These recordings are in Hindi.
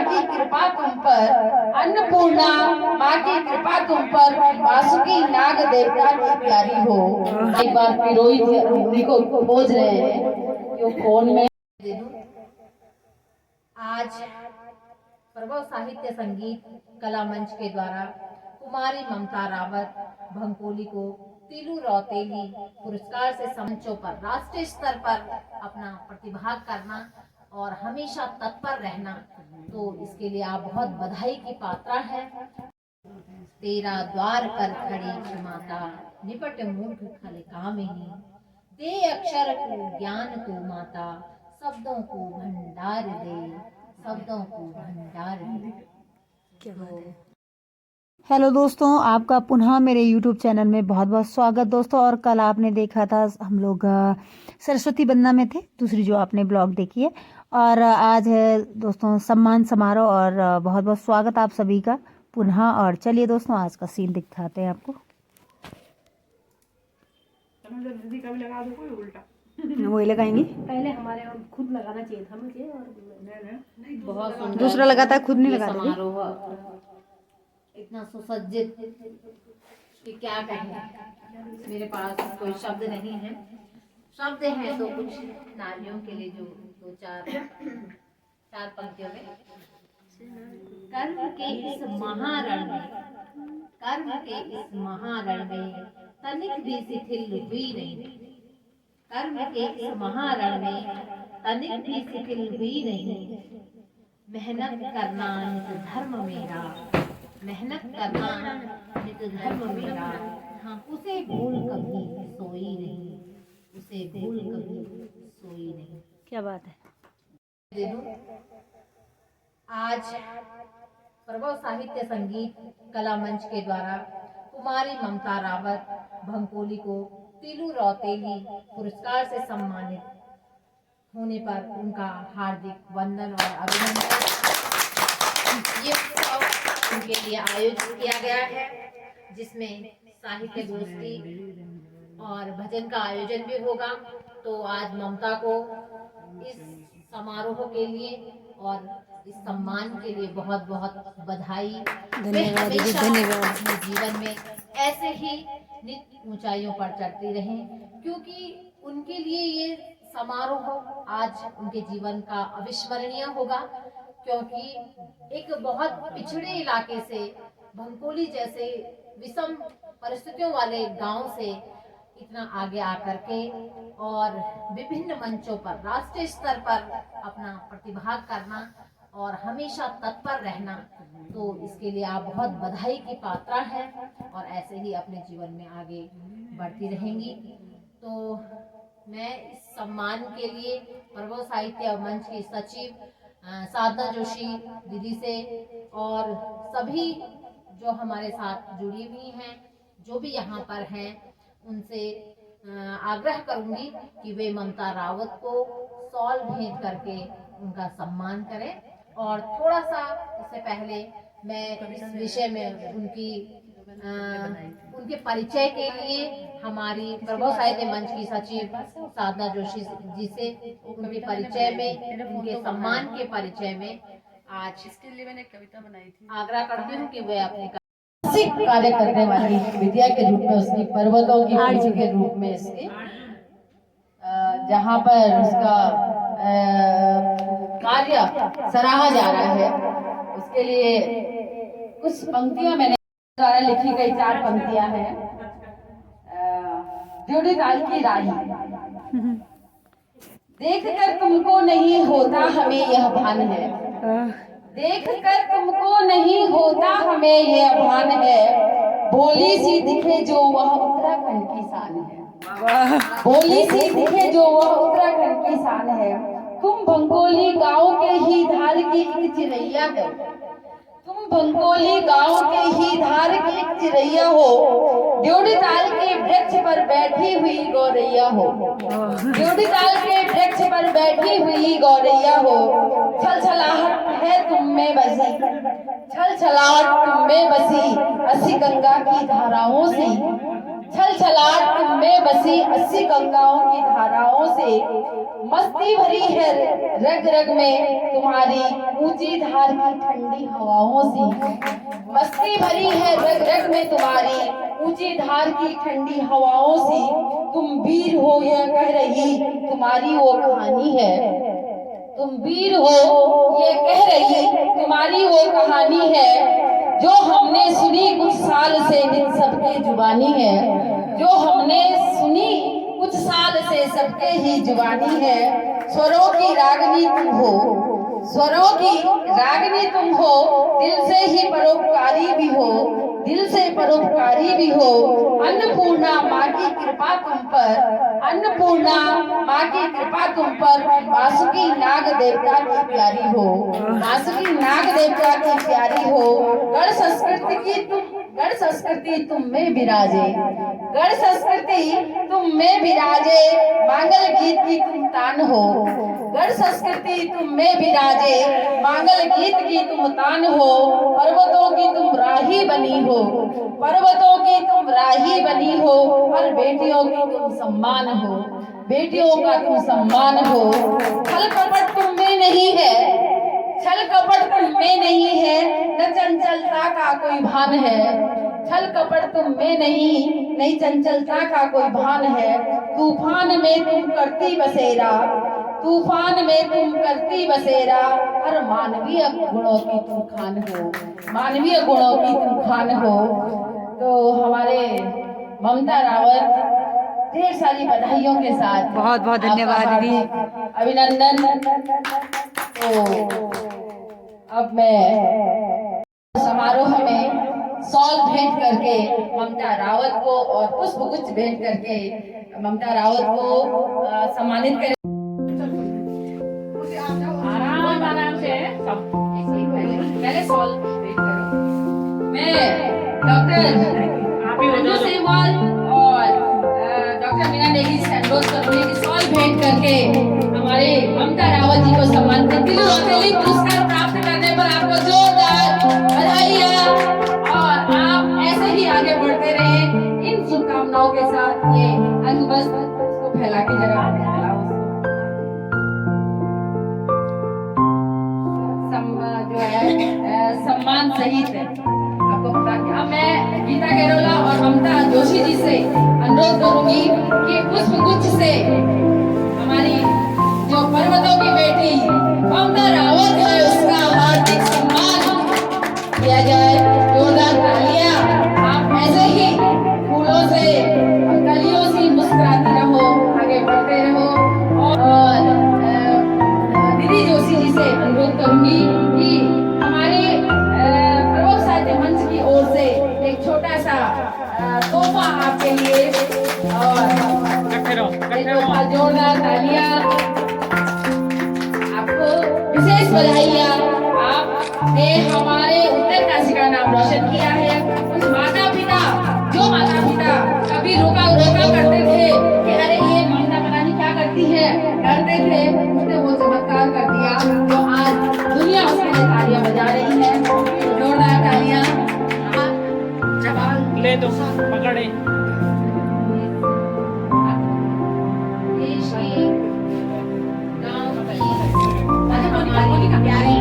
की कृपा तुम पर, अन्नपूर्णा माँ की कृपा तुम पर, वासुकी नाग देवता की प्यारी हो। एक बार पिरोई उंगली को खोज रहे हैं कि वो कौन में दे दूं। आज प्रभव साहित्य संगीत कला मंच के द्वारा कुमारी ममता रावत भंकोली को तिलू रौतेली पुरस्कार से मंचों पर राष्ट्रीय स्तर पर अपना प्रतिभाग करना और हमेशा तत्पर रहना, तो इसके लिए आप बहुत बधाई की पात्र हैं। तेरा द्वार पर खड़ी माता, निपट मूर्ख खल कामिनी, दे अक्षर को ज्ञान को माता, शब्दों को भंडार दे, शब्दों को भंडार दे। क्या बात है। हेलो दोस्तों, आपका पुनः मेरे YouTube चैनल में बहुत बहुत स्वागत दोस्तों। और कल आपने देखा था हम लोग सरस्वती वंदना में थे, दूसरी जो आपने ब्लॉग देखी है। और आज है दोस्तों सम्मान समारोह, और बहुत बहुत स्वागत आप सभी का पुनः। और चलिए दोस्तों आज का सीन दिखाते हैं आपको। वही लगाएंगे, पहले हमारे खुद लगाना चाहिए था मुझे, और बहुत सुंदर दूसरा लगाता है, खुद नहीं लगाते थे। समारोह इतना सुसज्जित कि क्या कहें, मेरे पास कोई शब्द नहीं है। शब्द हैं तो कुछ नारियों के लिए जो दो चार पंक्तियों में, कर्म के इस महारण में, कर्म के इस महारण में तनिक भी शिथिल हुई नहीं, कर्म के इस महारण में तनिक भी शिथिल हुई नहीं, मेहनत करना नित धर्म मेरा, मेहनत करना नित धर्म मेरा, उसे भूल कभी सोई नहीं, उसे भूल कभी सोई नहीं। क्या बात है। आज प्रभव साहित्य संगीत कला मंच के द्वारा कुमारी ममता रावत भंकोली को तिलू रौतेली पुरस्कार से सम्मानित होने पर उनका हार्दिक वंदन और अभिनंदन। ये उत्सव उनके लिए आयोजित किया गया है, जिसमें साहित्य गोष्ठी और भजन का आयोजन भी होगा। तो आज ममता को इस समारोह के लिए और इस सम्मान के लिए बहुत बहुत बधाई। धन्यवाद दीदी, धन्यवाद। अपने जीवन में ऐसे ही नित ऊंचाइयों पर चढ़ती रहें, क्योंकि उनके लिए ये समारोह आज उनके जीवन का अविस्मरणीय होगा। क्योंकि एक बहुत पिछड़े इलाके से, भंकोली जैसे विषम परिस्थितियों वाले गांव से इतना आगे आकर के और विभिन्न मंचों पर राष्ट्रीय स्तर पर अपना प्रतिभाग करना और हमेशा तत्पर रहना, तो इसके लिए आप बहुत बधाई की पात्र हैं और ऐसे ही अपने जीवन में आगे बढ़ती रहेंगी। तो मैं इस सम्मान के लिए प्रभव साहित्य मंच की सचिव साधना जोशी दीदी से और सभी जो हमारे साथ जुड़ी हुई हैं, जो भी यहाँ पर हैं, उनसे आग्रह करूंगी कि वे ममता रावत को शॉल भेंट करके उनका सम्मान करें। और थोड़ा सा इससे पहले मैं इस विषय में उनके परिचय के लिए हमारी प्रभव साहित्य मंच की सचिव साधना जोशी जी से उनके परिचय में, उनके सम्मान के परिचय में आज इसके लिए मैंने कविता बनाई थी। आग्रह करती हूँ कि वे अपने कार्य करने वाली विद्या के रूप में, उसकी पर्वतों की पीछे के रूप में, इसके जहाँ पर उसका कार्य सराहा जा रहा है, उसके लिए कुछ पंक्तियां मैंने द्वारा लिखी गई 4 पंक्तियां हैं। ड्यूडी ताल की राही, देखकर तुमको नहीं होता हमें यह भान है, देखकर तुमको नहीं होता हमें यह भान है, भोली सी दिखे जो वह उत्तराखंड की शान है, भोली सी दिखे जो वह उत्तराखंड की शान है, तुम भंकोली गांव के ही धार की एक चिरैया हो, तुम भंकोली गांव के ही धार की एक चिरैया हो, ड्योढ़ी ताल के वृक्ष पर बैठी हुई गौरैया हो, ड्योढ़ी ताल के वृक्ष पर बैठी हुई गौरैया हो, छलछलाहट है तुम में बसी, छलछलाहट तुम में बसी, असी गंगा की धाराओं से, छलछलाहट तुम में में बसी 80 गंगाओं की धाराओं से मस्ती भरी है रग रग में तुम्हारी ऊंची धार की ठंडी हवाओं से। मस्ती भरी है रग रग में तुम्हारी ऊंची धार की ठंडी हवाओं से। तुम वीर हो यह कह रही तुम्हारी वो कहानी है। तुम वीर हो ये कह रही तुम्हारी वो कहानी है। जो हमने सुनी कुछ साल से नित सबके जुबानी है। जो हमने सुनी कुछ साल से सबके ही जुबानी है। स्वरों की रागनी तुम हो, स्वरों की रागनी तुम हो। दिल से ही परोपकारी भी हो, दिल से परोपकारी भी हो। अन्नपूर्णा माँ की कृपा तुम पर, अन्नपूर्णा माँ की कृपा तुम पर। वासुकी नाग देवता की प्यारी हो, वासुकी नाग देवता की प्यारी हो। गढ़ संस्कृति की तुम, गढ़ संस्कृति तुम में विराजे, गढ़ संस्कृति तुम में विराजे। मांगल गीत की तुम तान हो, गढ़ संस्कृति तुम में विराजे। मांगल गीत की तुम तान हो। पर्वतों की तुम राही बनी हो, पर्वतों की तुम राही बनी हो। और बेटियों की तुम सम्मान हो, बेटियों का तुम सम्मान हो। छल कपट तुम में नहीं है, छल कपट तुम में नहीं है। न चंचलता का कोई भान है, छल कपट तुम में नहीं चंचलता का कोई भान है। तूफान में तुम करती बसेरा, तूफान में तुम करती बसेरा। हर मानवीय गुणों की तुम खान हो, मानवीय गुणों की तुम खान हो। तो हमारे ममता रावत ढेर सारी बधाइयों के साथ बहुत बहुत धन्यवाद दीदी, अभिनंदन। तो अब मैं समारोह में शॉल भेंट करके ममता रावत को और पुष्पगुच्छ भेंट करके ममता रावत को सम्मानित करें। आराम आराम से सब पहले शॉल भेंट करो। मैं डॉक्टर अंजू सेमवाल और डॉक्टर मीना नेगी से अनुरोध करूंगी कि शॉल भेंट करके हमारे ममता रावत जी को सम्मानित करते हुए रॉकेली पुरस्कार प्राप्त करने पर आपको जोरदार बधाइयां। और आप ऐसे ही आगे बढ़ते रहे इन शुभकामनाओं के साथ। ये अंग बस इसको फैला के जरा फैलाओ। जो है सम्मान सहित आपको बता के अब मैं गीता गैरोला और ममता जोशी जी से अनुरोध करूंगी कि पुष्पगुच्छ से हमारी जो पर्वतों की बेटी ममता रावत है उसका हार्दिक सम्मान किया जाए। जोरदार तालियां। आप ऐसे ही फूलों से और कलियों से मुस्कुराती रहो, आगे बढ़ते रहो। और दीदी जोशी जी से अनुरोध करूंगी कि हमारे प्रभु साहित्य मंच की ओर से एक छोटा सा तोहफा आपके लिए और जोरदार तालियां। आपको विशेष बधाइयां। आपने हमारे उत्तरकाशी का नाम रोशन किया है। उस माता पिता जो माता पिता कभी रोका करते थे कि अरे ये ममता पता नहीं क्या करती है, डरते थे, उसने वो चमत्कार कर दिया जो आज दुनिया उसके लिए तालियां बजा रही है। जोरदार तालियां। ले दो पकड़े। देश की गांव की प्यारी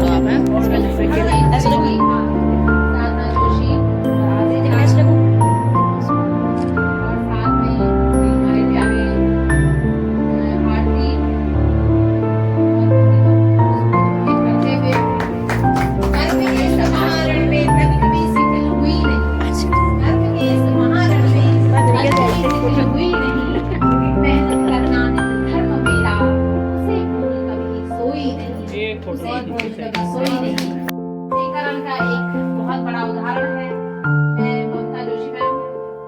साधना जोशी और साथ में हमारे प्यारे भारती करते हुए कर्म के समाहरण में तनिक भी शिथिल हुई नहीं, कर्म के समाहरण में तनिक भी शिथिल हुई नहीं। मेहनत करना धर्म मेरा, उसे भूल कभी सोई नहीं, उसे भूल कभी सोई नहीं। टीकाकरण का एक बहुत बड़ा उदाहरण है। मैं ममता जोशी मैम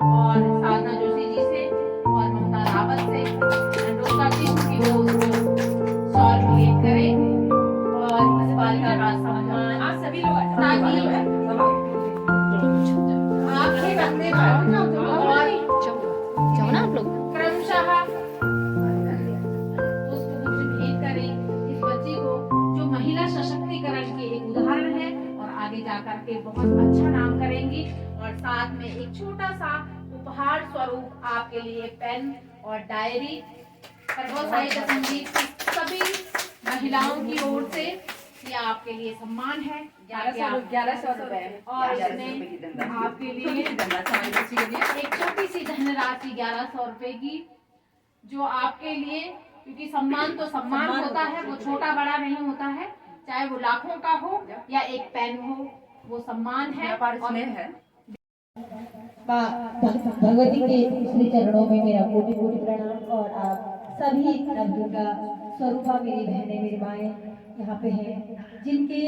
और साधना जोशी जी से और ममता रावत से अनुरोध करती हूँ कि वो शॉल भेंट करें और इस बालिका का सम्मान आप सभी लोग ताकि आपके कंधे पर और जाओ ना आप लोग। क्रमशः पुष्पगुच्छ भेंट करें इस बच्ची को जो महिला सशक्तिकरण के एक उदाहरण है और आगे जाकर के बहुत अच्छा नाम करेंगी। और साथ में एक छोटा सा उपहार स्वरूप आपके लिए पेन और डायरी सर्व साहित्य संगीत की सभी महिलाओं की ओर से ये आपके लिए सम्मान है। 1100 रुपए और इसमें आपके लिए एक छोटी सी धनराशि 1100 रुपए की, जो आपके लिए, क्योंकि सम्मान तो सम्मान होता है, वो छोटा बड़ा नहीं होता है, चाहे वो लाखों का हो या एक पेन हो, वो सम्मान है। और माँ भगवती के श्री चरणों में मेरा कोटि कोटि प्रणाम। और आप सभी नवदुर्गा स्वरूपा मेरी बहनें मेरी माएँ यहाँ पे हैं, जिनके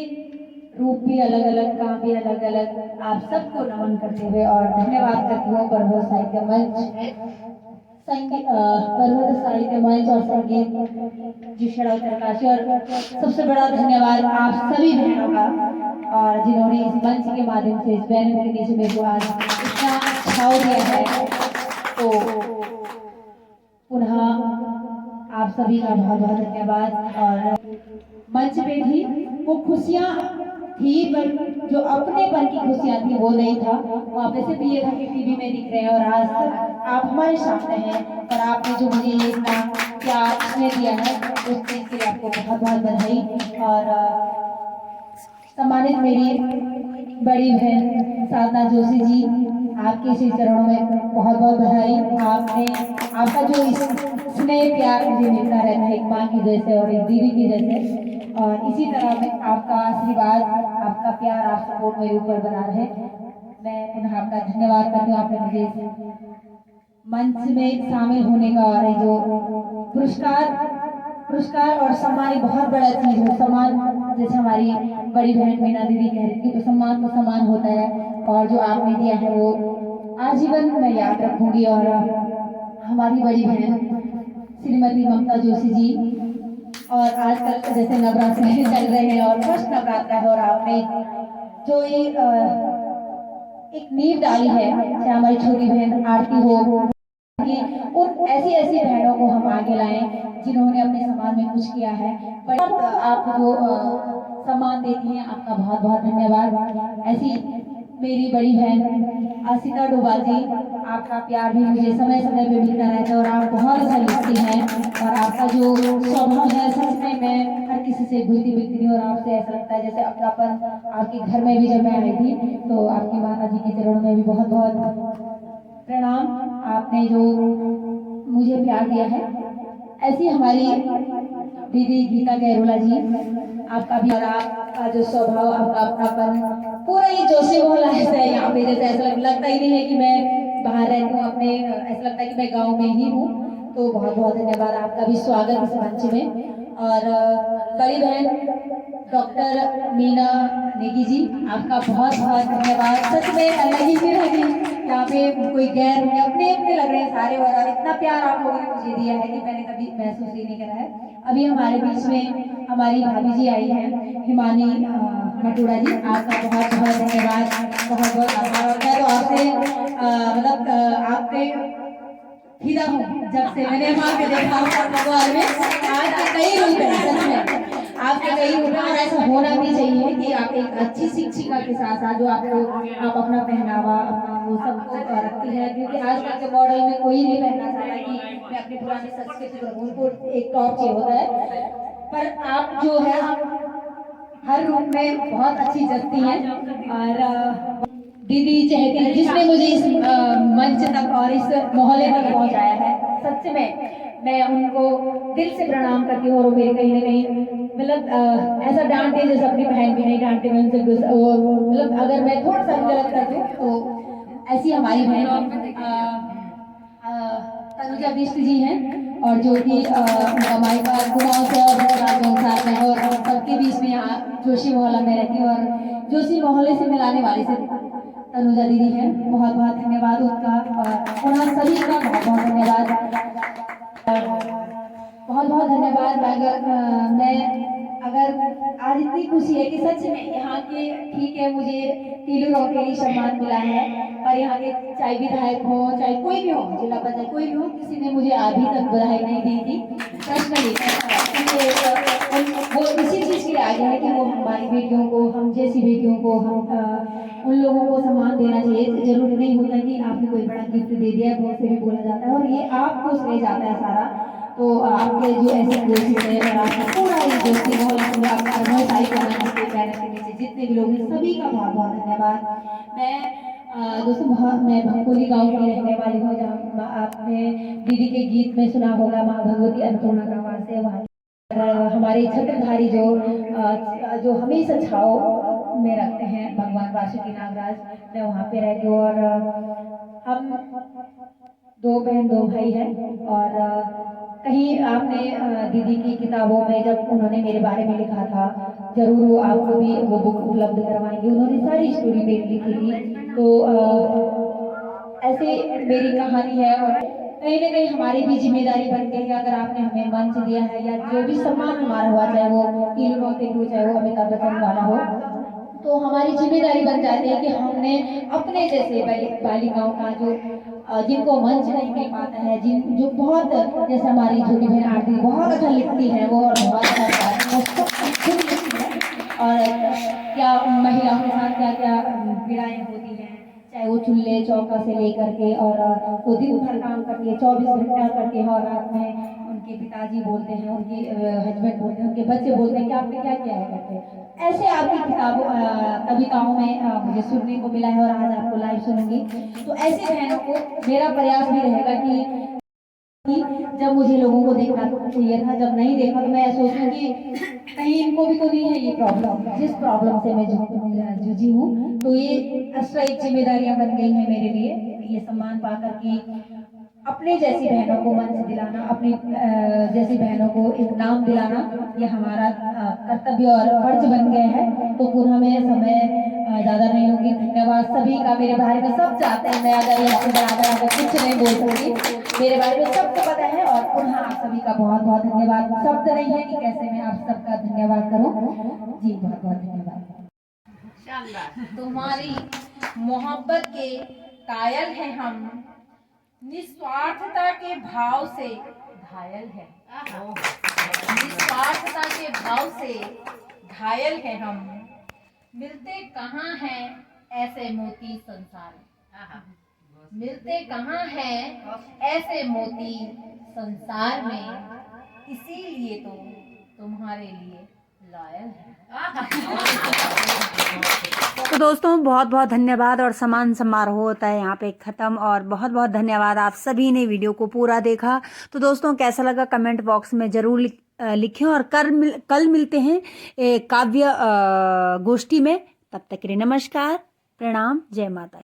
रूप भी अलग अलग, काम भी अलग अलग, आप सबको नमन करते हुए और धन्यवाद करती हूँ पर्वत साहित्य मंच पर्वत साहित्य मंच और संगीत जी शरण उत्तरकाशी। और सबसे बड़ा धन्यवाद आप सभी बहनों का, और जिन्होंने इस मंच के माध्यम से इस बैनर के नीचे मेरे को आज इतना छाव दिया है, तो पुनः आप सभी का बहुत बहुत धन्यवाद। और मंच पे भी वो खुशियाँ थी, पर जो अपनेपन की खुशियाँ थी वो नहीं था। वहाँ पे सिर्फ ये था कि टीवी में दिख रहे हैं, और आज आप हमारे सामने हैं, और आपने जो मुझे ये इतना प्यार स्नेह दिया है, उस चीज़ के लिए आपको बहुत बहुत बधाई। और सम्मानित मेरी बड़ी बहन साधना जोशी जी, आपके इसी चरणों में बहुत बहुत बधाई। आपका जो स्नेह प्यार मुझे मिलता रहता है, एक माँ की जैसे और एक दीदी की जैसे, और इसी तरह में आपका आशीर्वाद, आपका प्यार, आप सपोर्ट मेरे ऊपर बना रहे। मैं पुनः आपका धन्यवाद करती हूँ, आपने मुझे इस मंच में शामिल होने का, और जो पुरस्कार और सम्मान बहुत बड़ा चीज है। सम्मान जैसे हमारी बड़ी बहन मीना दीदी कह रही थी, तो सम्मान तो सम्मान होता है, और जो आपने दिया है वो आजीवन मैं याद रखूंगी। और हमारी बड़ी बहन श्रीमती ममता जोशी जी, और आजकल जैसे नवरात्र चल रहे हैं और फर्स्ट नवरात्र है, और आपने जो ये एक नींव डाली है, चाहे हमारी छोटी बहन आरती हो, उन ऐसी ऐसी बहनों को हम आगे लाएं जिन्होंने अपने समाज में कुछ किया है। बट आप जो सम्मान देती हैं, आपका बहुत बहुत धन्यवाद। ऐसी मेरी बड़ी बहन आसिका डोभाल जी, आपका प्यार भी मुझे समय समय पे मिलता रहता है, और आप बहुत अच्छा लिखती हैं, और आपका जो स्वभाव है सच में मैं हर किसी से घुलती मिलती नहीं, और आपसे ऐसा लगता है जैसे अपनापन। आपके घर में भी जब मैं आई थी, तो आपकी माता जी के चरणों में भी बहुत बहुत प्रणाम। आपने जो मुझे प्यार दिया है, ऐसी हमारी दीदी गीता गैरोला जी, आपका भी, और आपका जो स्वभाव, आपका अपनापन, पूरा ये जोशी मोहल्ला ऐसा है यहाँ पे, जैसे ऐसा लगता ही नहीं है कि मैं बाहर रहती हूँ अपने, ऐसा लगता है कि मैं गांव में ही हूँ। तो बहुत बहुत धन्यवाद, आपका भी स्वागत इस मंच में। और बड़ी बहन डॉक्टर मीना नेगी जी, आपका बहुत बहुत धन्यवाद। सच में अलग ही फील होगी यहाँ पे, कोई गैर नहीं, अपने अपने लग रहे हैं सारे, और इतना प्यार आप लोगों ने मुझे दिया है कि मैंने कभी महसूस ही नहीं करा है। अभी हमारे बीच में हमारी भाभी जी आई हैं, हिमानी मटूरा जी, आपका बहुत बहुत धन्यवाद, बहुत बहुत आभार। और मैं तो आपसे मतलब आपके फिदा हूँ, जब से मैंने वहाँ पे देखा भगवान में, आज के कई रूप है, सच में आपके कई रूप है। और ऐसा होना भी चाहिए कि आप एक अच्छी शिक्षिका के साथ साथ जो आप अपना पहनावा, अपना वो सब रखती है, क्योंकि आजकल के मॉडल में कोई नहीं पहनना चाहता कि मैं अपनी पुरानी संस्कृति को, उनको एक टॉप चाहिए होता है, पर आप जो है हर रूप में बहुत अच्छी जगती हैं। और दीदी चहती, जिसने मुझे इस मंच तक और इस मोहल्ले तक पहुंचाया है, सच में मैं उनको दिल से प्रणाम करती हूँ। और वो मेरे कहीं ना कहीं मतलब ऐसा डांटे जैसे अपनी बहन भी नहीं डांटे, मैं उनसे मतलब अगर मैं थोड़ा सा गलत कर दूँ तो ऐसी हमारी बहन तनुजा बिष्ट जी हैं, और जो कि उनका मायका कुमाऊं से साथ में, और सबके बीच में यहाँ जोशी मोहल्ला में रहती है, और जोशी मोहल्ले से मिलाने वाली से तनुजा दीदी हैं, बहुत बहुत धन्यवाद उनका। और उन्हें सभी का बहुत बहुत धन्यवाद, बहुत बहुत धन्यवाद। अगर आज इतनी खुशी है कि सच में यहाँ के, ठीक है मुझे तीलू रोकेरी सम्मान मिला है, और यहाँ के चाहे विधायक हो, चाहे कोई भी हो, जिला पंचायत कोई भी हो, किसी ने मुझे अभी तक बधाई नहीं दी थी, पर्सनली वो इसी चीज़ के लिए आगे है कि वो हमारी बेटियों को, हम जैसी बेटियों को, हम उन लोगों को सम्मान देना चाहिए। जरूरी नहीं होता कि आपने कोई बड़ा गिफ्ट दे दिया है, बहुत से भी बोला जाता है और ये आपको श्रेय जाता है सारा। तो आपके जो ऐसे कोशिश है और आपका पूरा ये दोस्ती बहुत आपका सारी करना के बैनर के नीचे जितने भी लोग हैं सभी का बहुत बहुत धन्यवाद। मैं दोस्तों मैं भंकोली गांव की रहने वाली हूँ, जहाँ आपने दीदी के गीत में सुना होगा माँ भगवती अन्नपूर्णा का वास है वहाँ। हमारे छत्रधारी जो हमेशा छाव में रखते हैं भगवान वासुकी नागराज, मैं वहाँ पे रहती हूँ। और हम 2 बहन 2 भाई हैं। और कहीं आपने दीदी की किताबों में जब उन्होंने मेरे बारे में लिखा था, जरूर वो आपको भी वो बुक उपलब्ध करवाएंगे। उन्होंने सारी स्टोरी मेरी लिखी थी। तो ऐसे मेरी कहानी है और कहीं ना कहीं हमारी भी जिम्मेदारी बन गई है। अगर आपने हमें मंच दिया है या जो भी सम्मान हमारा हुआ, चाहे वो तीनों तेलुगु, चाहे वो अमिताभ बच्चन वाला हो, तो हमारी जिम्मेदारी बन जाती है कि हमने अपने जैसे बालिकाओं का जो जिनको मंच नहीं मिल पाता है, जो बहुत, जैसे हमारी छोटी बहन आरती बहुत अच्छा लिखती है वो, और बहुत अच्छा खुद लिखती है। और क्या महिलाओं के साथ क्या क्या पीड़ाएं होती हैं, चाहे वो चूल्हे चौका से लेकर के, और वो दिन भर काम करती है 24 घंटा करके हैं, और रात में उनके पिताजी बोलते हैं, उनके हस्बैंड बोलते हैं, उनके बच्चे बोलते हैं कि आपने क्या किया है करके। ऐसे आपकी कविताओं में मुझे सुनने को मिला है और आज आपको लाइव सुनूंगी। तो ऐसी बहनों को मेरा प्रयास भी रहेगा कि जब मुझे लोगों को देखना चाहिए था, जब नहीं देखा तो मैं सोचूं कि कहीं इनको भी तो नहीं है ये प्रॉब्लम, जिस प्रॉब्लम से मैं जूझी हूँ। तो ये एक्स्ट्रा एक जिम्मेदारियां बन गई हैं मेरे लिए, ये सम्मान पाकर कि अपने जैसी बहनों को मंच दिलाना, अपनी जैसी बहनों को एक नाम दिलाना, ये हमारा कर्तव्य और फर्ज बन गए हैं। तो पुनः में समय ज़्यादा नहीं होगी। धन्यवाद सभी का मेरे बारे में, सब चाहते हैं मैं अगर ये अपने बराबर आकर कुछ नहीं बोल सकती, मेरे बारे में सबको पता है। और पुनः आप सभी का बहुत बहुत धन्यवाद। शब्द नहीं है कि कैसे मैं आप सबका धन्यवाद करूँ। जी बहुत बहुत धन्यवाद। तुम्हारी मोहब्बत के कायल हैं हम, निस्वार्थता के भाव से घायल है। निस्वार्थता के भाव से घायल है हम, मिलते कहाँ हैं ऐसे मोती संसार में। मिलते कहाँ हैं ऐसे मोती संसार में, इसीलिए तो तुम्हारे लिए लायल है। तो दोस्तों बहुत बहुत धन्यवाद, और सम्मान समारोह होता है यहाँ पे ख़त्म। और बहुत बहुत धन्यवाद, आप सभी ने वीडियो को पूरा देखा। तो दोस्तों कैसा लगा कमेंट बॉक्स में ज़रूर लिखें, और कल मिलते हैं काव्य गोष्ठी में। तब तक के लिए नमस्कार, प्रणाम, जय माता।